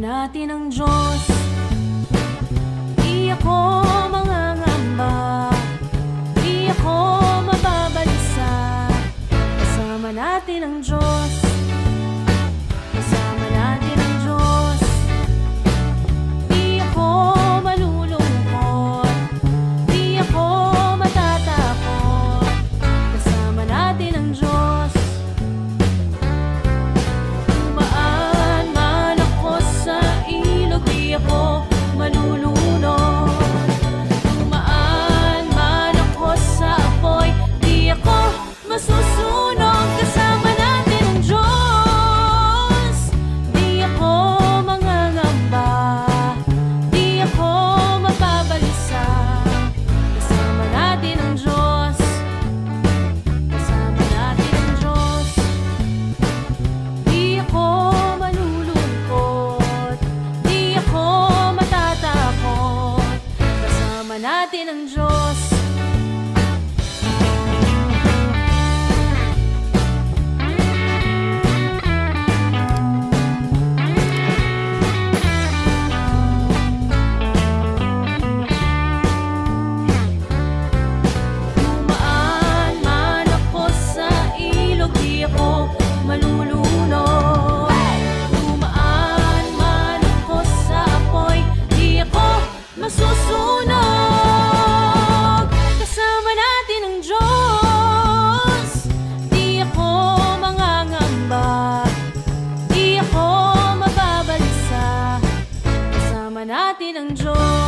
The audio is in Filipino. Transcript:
natin ang Diyos. Di ako mangangamba, di ako mababalisa. Kasama natin ang Diyos. Kasama natin ang Diyos. Di ako malulungkot, di ako matatakot. Kasama natin ang Diyos. Dumaan man ako sa ilog, di ako malulunod. Dumaan man ako sa apoy, di ako masusunog. Kasama natin ang Diyos. Di ako mangangamba, di ako mababalisa. Kasama natin ang Diyos. Kasama natin ang Diyos. Di ako malulungkot, di ako matatakot. Kasama natin ang Diyos. Dumaan man ako sa ilog, di ako malulunod. Dumaan man ako sa apoy, di ako masusunog. Kasama natin ang Diyos. Di ako mangangamba, di ako mababalisa. Kasama natin ang Diyos.